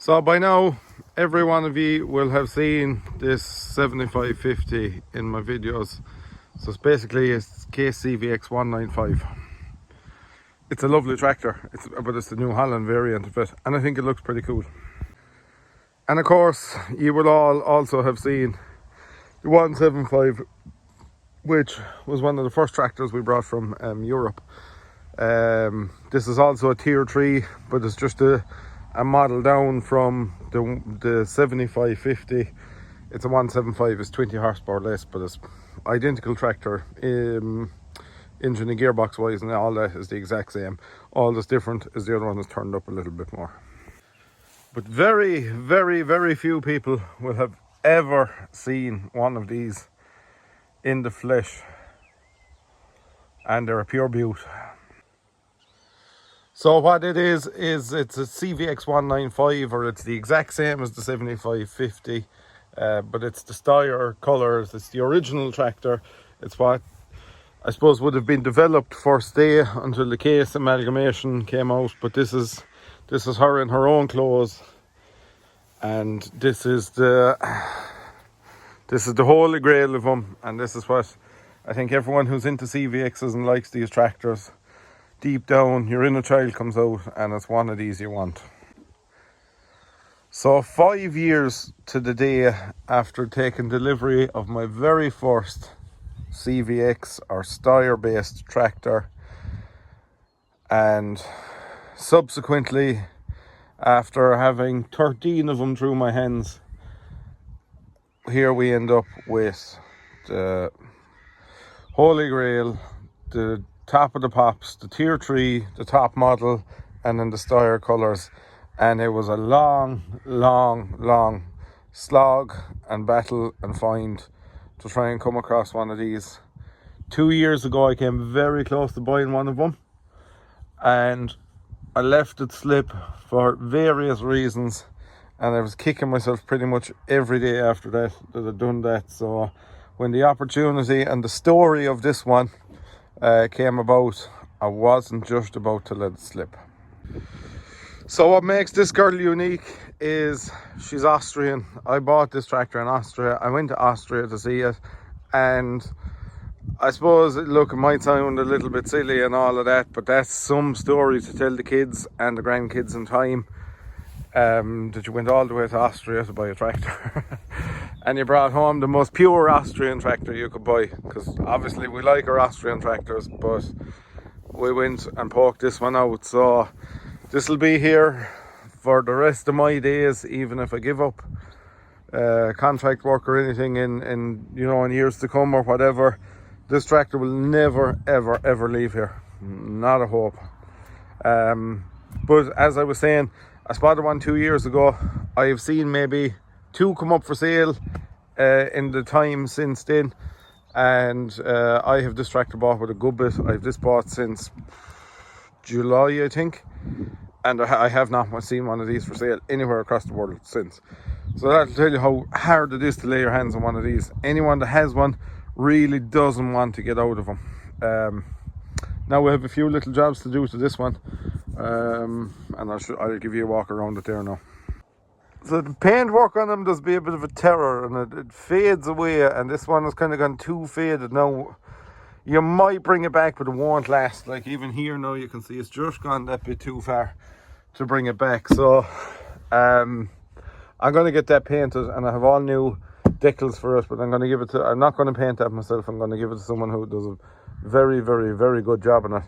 So by now, every one of you will have seen this 7550 in my videos. So it's basically a KCVX 195. It's a lovely tractor, but it's the New Holland variant of it, and I think it looks pretty cool. And of course, you will all also have seen the 175, which was one of the first tractors we brought from Europe. This is also a tier 3, but it's just a model down from the 7550. It's a 175, it's 20 horsepower less, but it's identical tractor. Engine and gearbox wise and all that is the exact same. All that's different is the other one is turned up a little bit more. But very, very, very few people will have ever seen one of these in the flesh, and they're a pure beaut. So what it is it's a CVX 195, or it's the exact same as the 7550, but it's the Steyr colours. It's the original tractor. It's what I suppose would have been developed first day until the case amalgamation came out. But this is her in her own clothes, and this is the holy grail of them. And this is what I think everyone who's into CVXs and likes these tractors, deep down, your inner child comes out, and it's one of these you want. So 5 years to the day after taking delivery of my very first CVX or Steyr based tractor, and subsequently after having 13 of them through my hands, here we end up with the holy grail, the top of the pops, the tier 3, the top model, and then the Steyr colours. And it was a long slog and battle and find to try and come across one of these. 2 years ago I came very close to buying one of them, and I left it slip for various reasons, and I was kicking myself pretty much every day after that I'd done that. So when the opportunity and the story of this one came about, I wasn't just about to let it slip. So what makes this girl unique is she's Austrian. I bought this tractor in Austria. I went to Austria to see it, and I suppose, look, it might sound a little bit silly and all of that, but that's some story to tell the kids and the grandkids in time, that you went all the way to Austria to buy a tractor and you brought home the most pure Austrian tractor you could buy, because obviously we like our Austrian tractors, but we went and poked this one out. So this will be here for the rest of my days, even if I give up contract work or anything in years to come or whatever. This tractor will never ever leave here, not a hope. But as I was saying, I spotted one 2 years ago. I have seen maybe 2 come up for sale in the time since then, and I have this tractor bought with a good bit. I've this bought since July, I think, and I have not seen one of these for sale anywhere across the world since. So that'll tell you how hard it is to lay your hands on one of these. Anyone that has one really doesn't want to get out of them. Now we have a few little jobs to do to this one, and I'll give you a walk around it there now. So the paint work on them does be a bit of a terror, and it fades away, and this one has kind of gone too faded now. You might bring it back, but it won't last. Like even here now, you can see it's just gone that bit too far to bring it back. So I'm going to get that painted, and I have all new decals for it, but I'm not going to paint that myself. I'm going to give it to someone who does a very, very, very good job on it,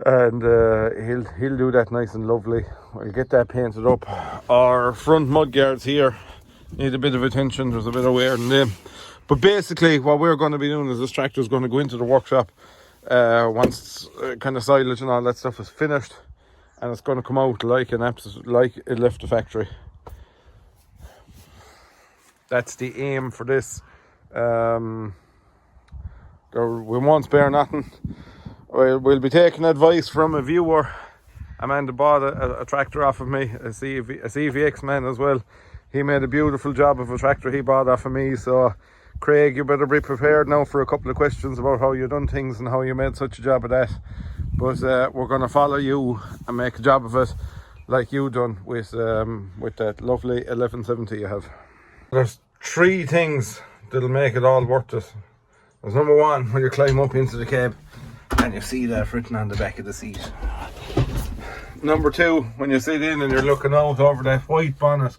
and he'll do that nice and lovely. I'll get that painted up. Our front mud guards here need a bit of attention. There's a bit of wear in them, but basically what we're going to be doing is this tractor is going to go into the workshop once kind of silage and all that stuff is finished, and it's going to come out like it left the factory. That's the aim for this. We won't spare nothing. We'll be taking advice from a viewer. A man that bought a tractor off of me, a CVX man as well. He made a beautiful job of a tractor he bought off of me. So Craig, you better be prepared now for a couple of questions about how you done things and how you made such a job of that. But we're going to follow you and make a job of it. like you done with that lovely 1170 you have. There's 3 things that'll make it all worth it. There's number 1, when you climb up into the cab and you see that written on the back of the seat. Number 2, when you sit in and you're looking out over that white bonnet.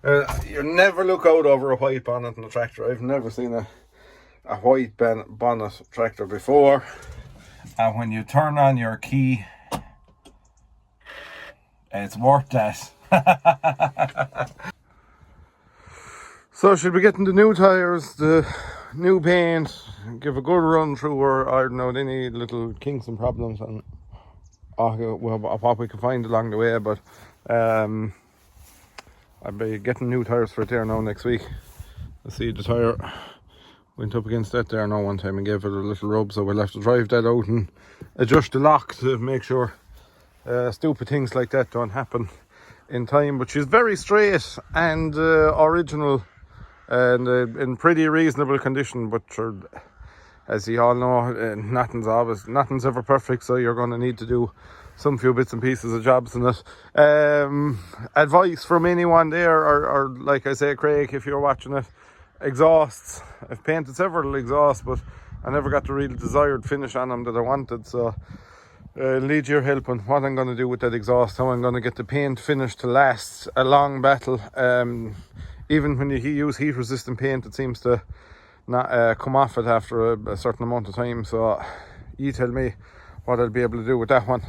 You never look out over a white bonnet in a tractor. I've never seen a white bonnet tractor before. And when you turn on your key, it's worth that. So should be getting the new tyres, the new paint, give a good run through or iron out any little kinks and problems and what we can find along the way. But I'll be getting new tyres for it there now next week. I see the tyre went up against that there now one time and gave it a little rub, so we'll have to drive that out and adjust the lock to make sure stupid things like that don't happen in time. But she's very straight and original and in pretty reasonable condition, but sure, as you all know, nothing's ever perfect, so you're going to need to do some few bits and pieces of jobs in it. Advice from anyone there, or like I say, Craig, if you're watching it, exhausts. I've painted several exhausts, but I never got the real desired finish on them that I wanted, so need your help on what I'm going to do with that exhaust, how I'm going to get the paint finished to last a long battle. Even when you use heat resistant paint, it seems to not come off it after a certain amount of time, so you tell me what I'll be able to do with that one.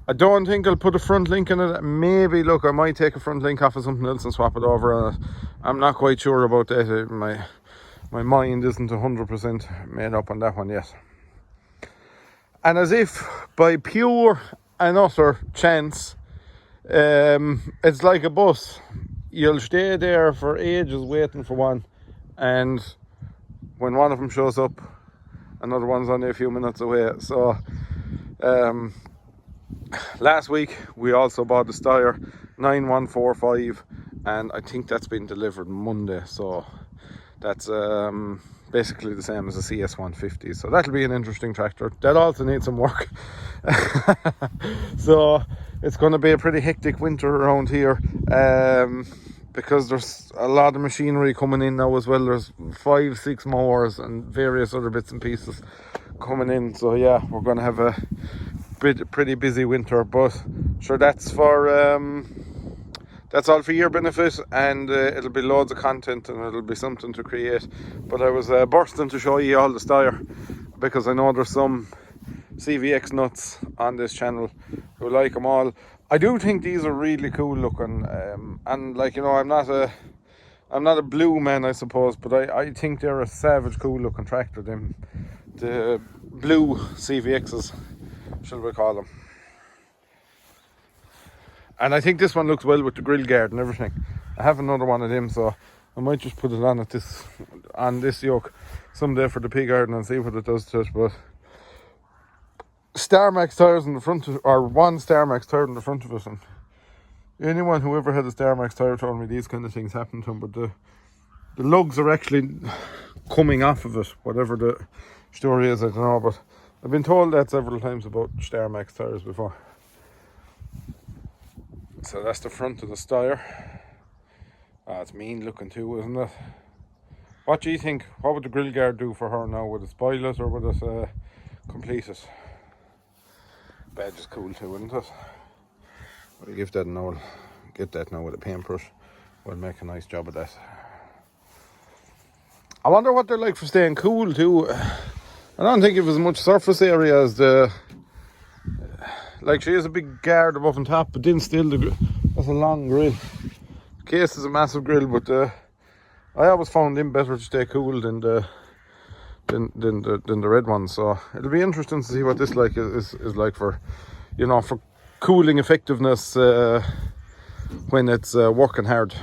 I don't think I'll put a front link in it. Maybe, look, I might take a front link off of something else and swap it over. I'm not quite sure about that. My mind isn't 100% made up on that one yet. And as if by pure and utter chance, it's like a bus. You'll stay there for ages waiting for one, and when one of them shows up, another one's only a few minutes away. So last week we also bought the Steyr 9145, and I think that's been delivered Monday, so that's basically the same as a CS150, so that'll be an interesting tractor. That also needs some work. So it's going to be a pretty hectic winter around here, because there's a lot of machinery coming in now as well. There's 5-6 mowers and various other bits and pieces coming in, so yeah, we're going to have a pretty busy winter. But sure, that's all for your benefit, and it'll be loads of content and it'll be something to create. But I was bursting to show you all the Steyr, because I know there's some CVX nuts on this channel who like them all. I do think these are really cool looking, and like, you know, I'm not a blue man, I suppose, but I think they're a savage cool looking tractor, them the blue CVXs, shall we call them. And I think this one looks well with the grill guard and everything. I have another one of them, so I might just put it on this yoke someday for the pig garden and see what it does to it. But StarMax tyres in the front or one StarMax tyre in the front of it, and anyone who ever had a StarMax tyre told me these kind of things happen to them. But the lugs are actually coming off of it, whatever the story is, I don't know, but I've been told that several times about StarMax tyres before. So that's the front of the Steyr. It's mean looking too, isn't it? What do you think? What would the grill guard do for her now? Would it spoil it or would it complete it? Badge is cool too, isn't it? We'll give that an old, get that now with a paintbrush. We'll make a nice job of that. I wonder what they're like for staying cool too. I don't think it was much surface area as the... Like, she has a big guard above and top, but then still that's a long grill. The case is a massive grill, but I always found them better to stay cool than the red ones. So it'll be interesting to see what this like is like for, you know, for cooling effectiveness when it's working hard.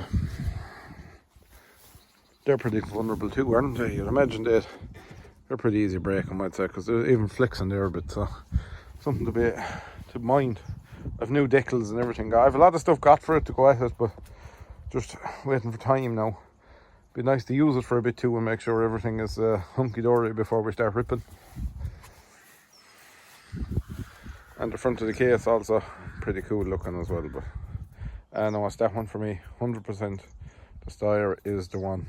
They're pretty vulnerable too, aren't they? You'd imagine they're pretty easy braking, I'd say, because they're even flexing there a bit. So something to mind. I've new decals and everything. I have a lot of stuff got for it to go at it, but just waiting for time now. Be nice to use it for a bit too and make sure everything is hunky-dory before we start ripping. And the front of the case also pretty cool looking as well, but No, it's that one for me, 100%. The Steyr is the one.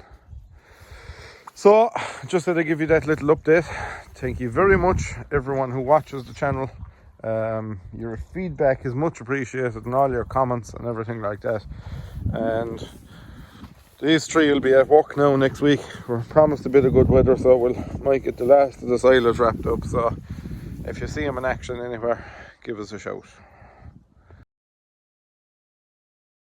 So, just thought I'd give you that little update. Thank you very much, everyone who watches the channel. Your feedback is much appreciated, and all your comments and everything like that. And these three will be at work now next week. We're promised a bit of good weather, so we'll might get the last of the silage wrapped up. So if you see them in action anywhere, give us a shout.